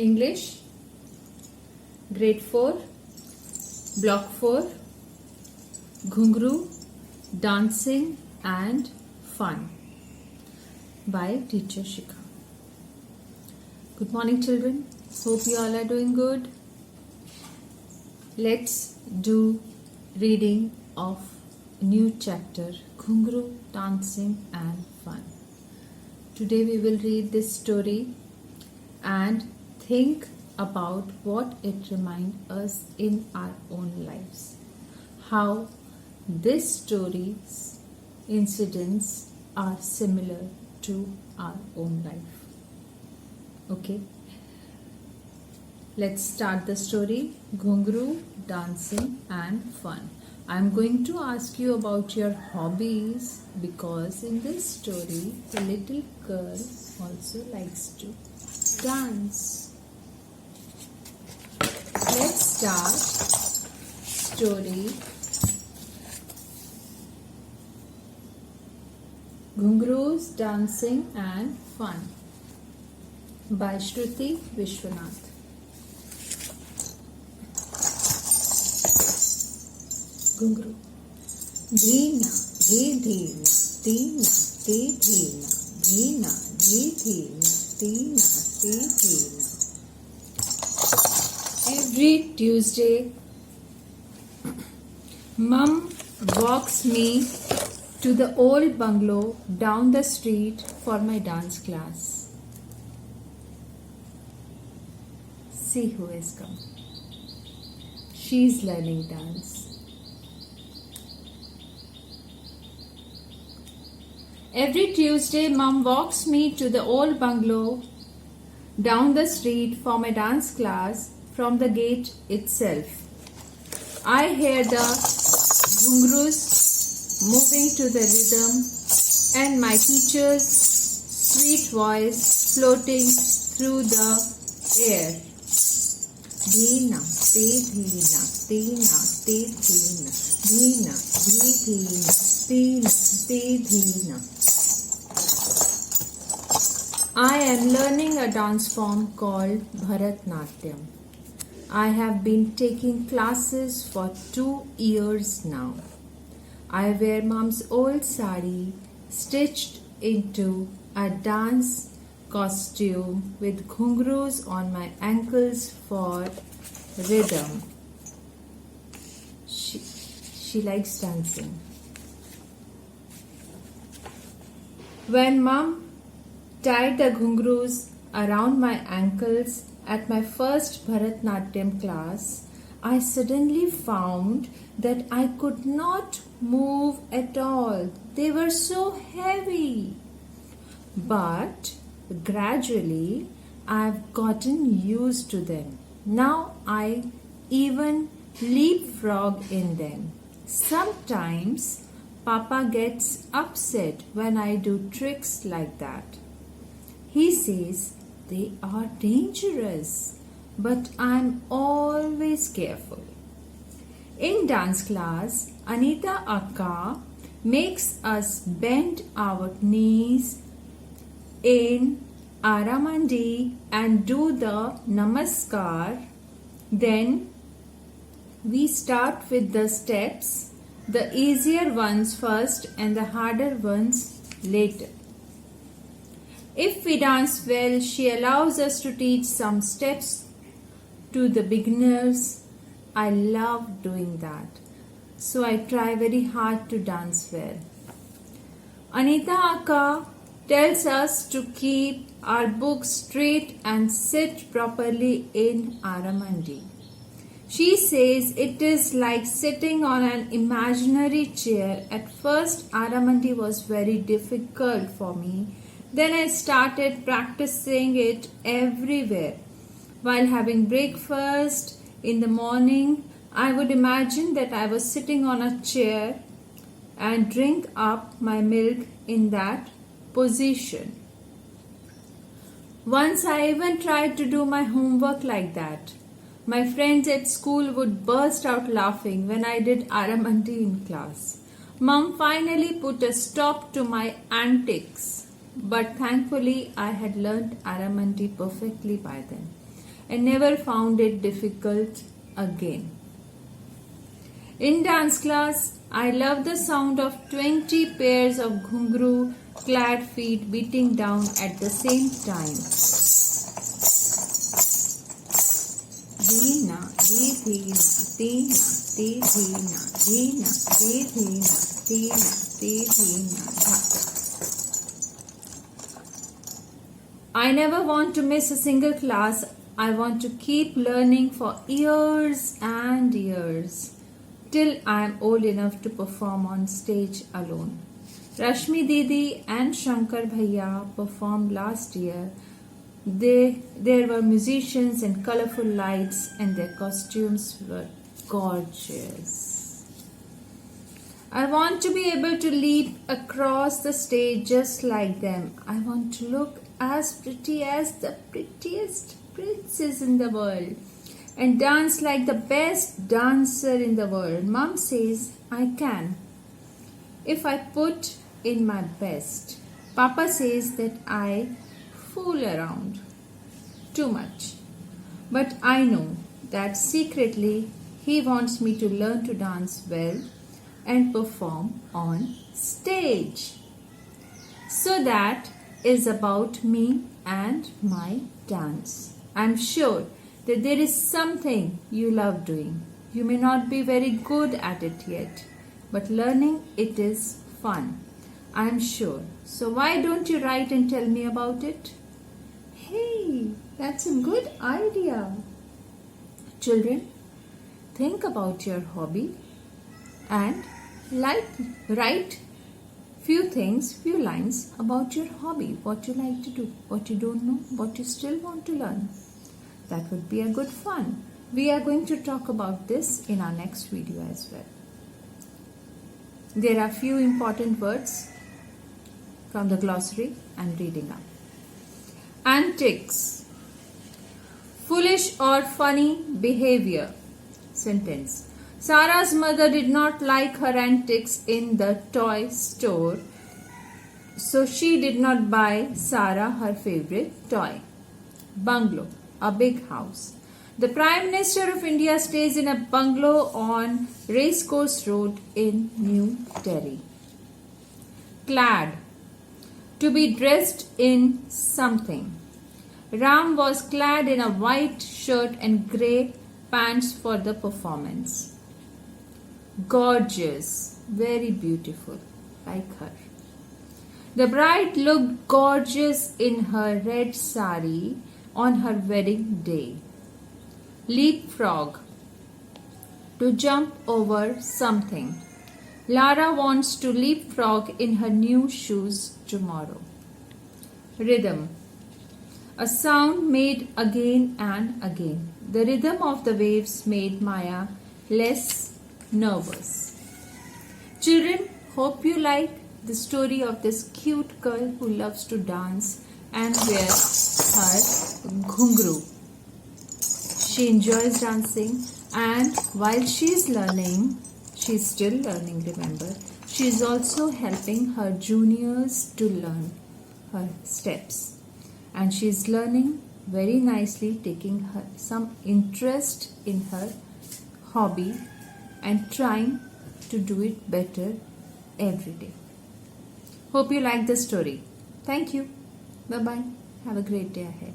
English, Grade 4, Block 4, Ghungru, Dancing and Fun by Teacher Shikha. Good morning, children. Hope you all are doing good. Let's do reading of a new chapter, Ghungru, Dancing and Fun. Today we will read this story and think about what it reminds us in our own lives. How this story's incidents are similar to our own life. Okay, let's start the story. Ghungru, Dancing and Fun. I'm going to ask you about your hobbies because in this story the little girl also likes to dance. Let's start story. Ghungru's Dancing and Fun by Shruti Vishwanath. Ghungru. Dheena, dhee dheena, deena, dee dheena, dheena, dhee dheena, deena, dee dheena. Every Tuesday, Mum walks me to the old bungalow down the street for my dance class. See who has come. She's learning dance. Every Tuesday, Mum walks me to the old bungalow down the street for my dance class from the gate itself. I hear the ghungrus moving to the rhythm and my teacher's sweet voice floating through the air. Dheena, te dheena, teena, te dheena, dheena, dhee dheena, teena, te dheena. I am learning a dance form called Bharatnatyam. I have been taking classes for 2 years now. I wear Mom's old sari stitched into a dance costume with ghungrus on my ankles for rhythm. She likes dancing. When Mom tied the ghungrus around my ankles at my first Bharatnatyam class, I suddenly found that I could not move at all. They were so heavy. But gradually I've gotten used to them. Now I even leapfrog in them. Sometimes Papa gets upset when I do tricks like that. He says they are dangerous, but I'm always careful. In dance class, Anita Akka makes us bend our knees in Aramandi and do the Namaskar. Then we start with the steps, the easier ones first and the harder ones later. If we dance well, she allows us to teach some steps to the beginners. I love doing that. So I try very hard to dance well. Anita Akka tells us to keep our books straight and sit properly in Aramandi. She says it is like sitting on an imaginary chair. At first, Aramandi was very difficult for me. Then I started practicing it everywhere. While having breakfast in the morning, I would imagine that I was sitting on a chair and drink up my milk in that position. Once I even tried to do my homework like that. My friends at school would burst out laughing when I did Aramandi in class. Mom finally put a stop to my antics. But thankfully, I had learnt Aramandi perfectly by then. and never found it difficult again. In dance class, I loved the sound of 20 pairs of ghungru clad feet beating down at the same time. Dina, di dina, dina, di dina, dina, di dina, dina, di dina, dha. I never want to miss a single class. I want to keep learning for years and years, till I am old enough to perform on stage alone. Rashmi Didi and Shankar Bhaiya performed last year. There were musicians and colorful lights, and their costumes were gorgeous. I want to be able to leap across the stage just like them. I want to look as pretty as the prettiest princess in the world and dance like the best dancer in the world. Mom says I can if I put in my best. Papa says that I fool around too much. But I know that secretly he wants me to learn to dance well and perform on stage. So that is about me and my dance. I'm sure that there is something you love doing. You may not be very good at it yet, but learning it is fun, I'm sure. So why don't you write and tell me about it? Hey, that's a good idea. Children, think about your hobby and write few lines about your hobby, what you like to do, what you don't know, what you still want to learn. That would be a good fun. We are going to talk about this in our next video as well. There are few important words from the glossary I'm reading up. Antics. Foolish or funny behavior. Sentence. Sarah's mother did not like her antics in the toy store, so she did not buy Sarah her favorite toy. Bungalow, a big house. The Prime Minister of India stays in a bungalow on Racecourse Road in New Delhi. Clad, to be dressed in something. Ram was clad in a white shirt and grey pants for the performance. Gorgeous, very beautiful, like her. The bride looked gorgeous in her red sari on her wedding day. Leapfrog, to jump over something. Lara wants to leapfrog in her new shoes tomorrow. Rhythm, a sound made again and again. The rhythm of the waves made Maya less nervous. Children, hope you like the story of this cute girl who loves to dance and wear her ghungru. She enjoys dancing, and while she is learning, she is still learning, remember, she is also helping her juniors to learn her steps. And she is learning very nicely, taking her some interest in her hobby and trying to do it better every day. Hope you like the story. Thank you. Bye-bye. Have a great day ahead.